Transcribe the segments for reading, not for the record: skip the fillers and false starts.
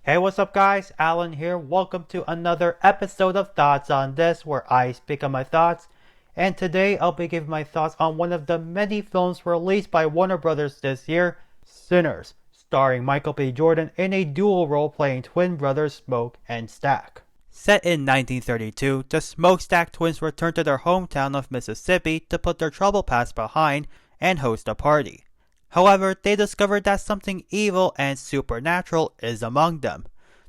Hey, what's up, guys? Alan here. Welcome to another episode of Thoughts on This, where I speak on my thoughts. And today I'll be giving my thoughts on one of the many films released by Warner Brothers this year, Sinners, starring Michael B. Jordan in a dual role playing twin brothers Smoke and Stack. Set in 1932, the Smokestack twins return to their hometown of Mississippi to put their troubled past behind and host a party. However, they discover that something evil and supernatural is among them.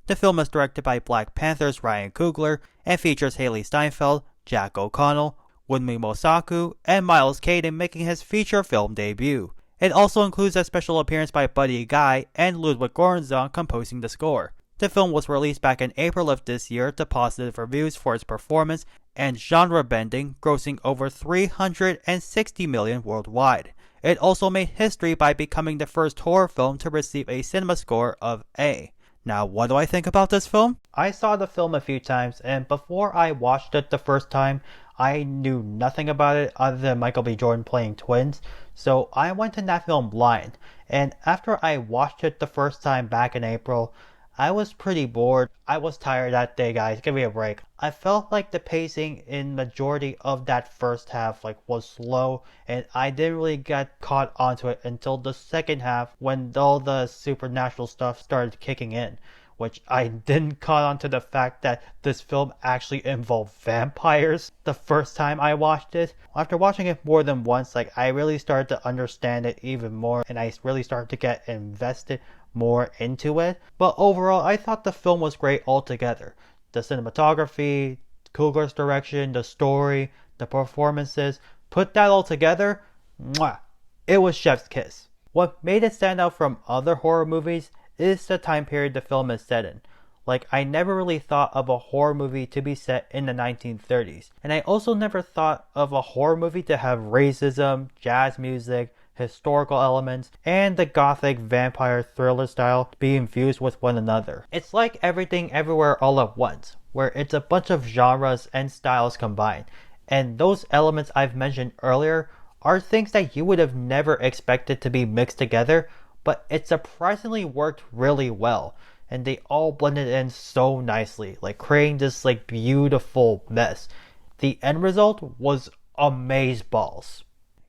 The film is directed by Black Panther's Ryan Coogler and features Haley Steinfeld, Jack O'Connell, Wunmi Mosaku, and Miles Caden making his feature film debut. It also includes a special appearance by Buddy Guy and Ludwig Göransson composing the score. The film was released back in April of this year to positive reviews for its performance and genre bending, grossing over $360 million worldwide. It also made history by becoming the first horror film to receive a cinema score of A. Now, what do I think about this film? I saw the film a few times, and before I watched it the first time, I knew nothing about it other than Michael B. Jordan playing twins, so I went in that film blind. And after I watched it the first time back in April, I was pretty bored. I was tired that day, guys. Give me a break. I felt like the pacing in majority of that first half was slow, and I didn't really get caught onto it until the second half when all the supernatural stuff started kicking in, which I didn't caught on to the fact that this film actually involved vampires the first time I watched it. After watching it more than once, I really started to understand it even more, and I really started to get invested more into it. But overall, I thought the film was great altogether. The cinematography, Coogler's direction, the story, the performances, put that all together, mwah, it was chef's kiss. What made it stand out from other horror movies is the time period the film is set in. I never really thought of a horror movie to be set in the 1930s. And I also never thought of a horror movie to have racism, jazz music, historical elements, and the gothic vampire thriller style being fused with one another. It's like Everything Everywhere All at Once, where it's a bunch of genres and styles combined. And those elements I've mentioned earlier are things that you would have never expected to be mixed together, but it surprisingly worked really well. And they all blended in so nicely, creating this beautiful mess. The end result was amazeballs.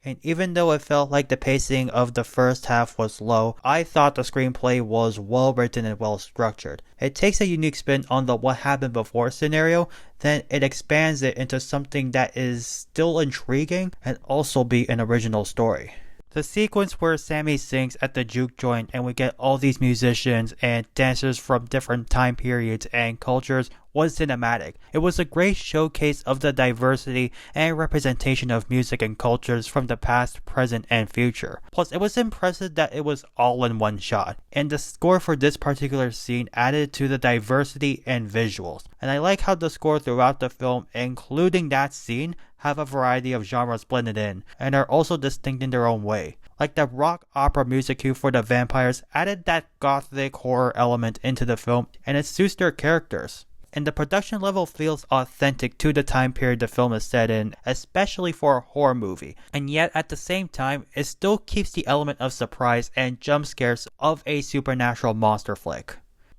And even though it felt like the pacing of the first half was low, I thought the screenplay was well written and well structured. It takes a unique spin on the what happened before scenario, then it expands it into something that is still intriguing and also be an original story. The sequence where Sammy sings at the juke joint and we get all these musicians and dancers from different time periods and cultures was cinematic. It was a great showcase of the diversity and representation of music and cultures from the past, present, and future. Plus, it was impressive that it was all in one shot, and the score for this particular scene added to the diversity and visuals. And I like how the score throughout the film, including that scene, have a variety of genres blended in, and are also distinct in their own way. Like the rock opera music cue for the vampires added that gothic horror element into the film, and it suits their characters. And the production level feels authentic to the time period the film is set in, especially for a horror movie. And yet at the same time, it still keeps the element of surprise and jump scares of a supernatural monster flick.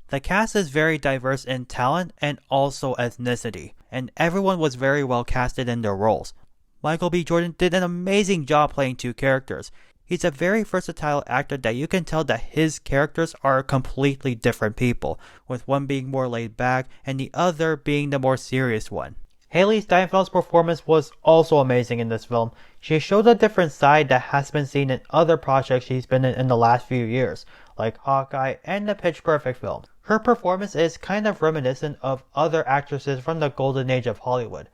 The cast is very diverse in talent and also ethnicity, and everyone was very well casted in their roles. Michael B. Jordan did an amazing job playing two characters. He's a very versatile actor that you can tell that his characters are completely different people, with one being more laid back and the other being the more serious one. Haley Steinfeld's performance was also amazing in this film. She showed a different side that has been seen in other projects she's been in the last few years, like Hawkeye and the Pitch Perfect films. Her performance is kind of reminiscent of other actresses from the golden age of Hollywood.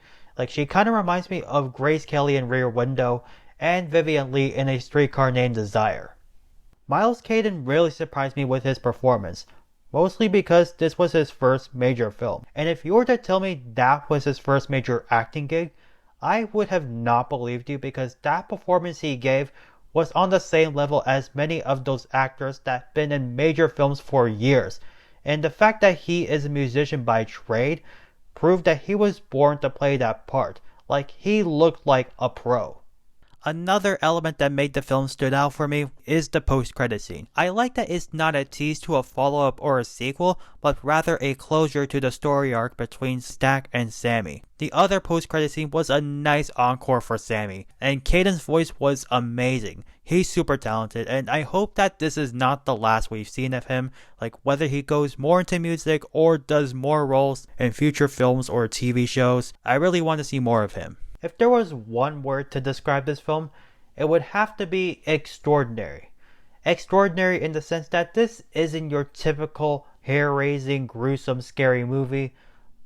She kind of reminds me of Grace Kelly in Rear Window and Vivian Leigh in A Streetcar Named Desire. Miles Caden really surprised me with his performance, mostly because this was his first major film. And if you were to tell me that was his first major acting gig, I would have not believed you, because that performance he gave was on the same level as many of those actors that have been in major films for years. And the fact that he is a musician by trade proved that he was born to play that part. He looked like a pro. Another element that made the film stood out for me is the post-credit scene. I like that it's not a tease to a follow-up or a sequel, but rather a closure to the story arc between Stack and Sammy. The other post-credit scene was a nice encore for Sammy, and Caden's voice was amazing. He's super talented, and I hope that this is not the last we've seen of him, like whether he goes more into music or does more roles in future films or TV shows. I really want to see more of him. If there was one word to describe this film, it would have to be extraordinary. Extraordinary in the sense that this isn't your typical hair-raising, gruesome, scary movie,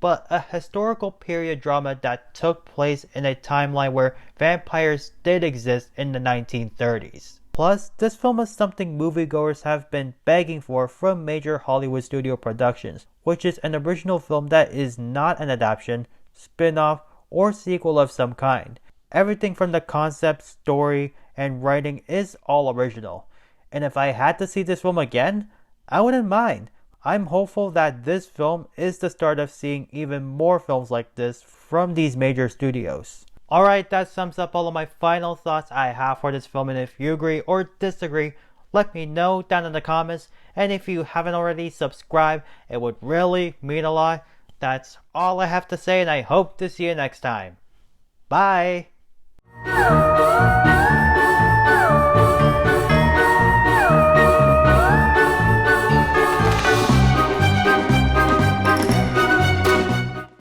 but a historical period drama that took place in a timeline where vampires did exist in the 1930s. Plus, this film is something moviegoers have been begging for from major Hollywood studio productions, which is an original film that is not an adaptation, spin-off, or sequel of some kind. Everything from the concept, story, and writing is all original. And if I had to see this film again, I wouldn't mind. I'm hopeful that this film is the start of seeing even more films like this from these major studios. Alright, that sums up all of my final thoughts I have for this film, and if you agree or disagree, let me know down in the comments. And if you haven't already subscribed, it would really mean a lot. That's all I have to say, and I hope to see you next time. Bye!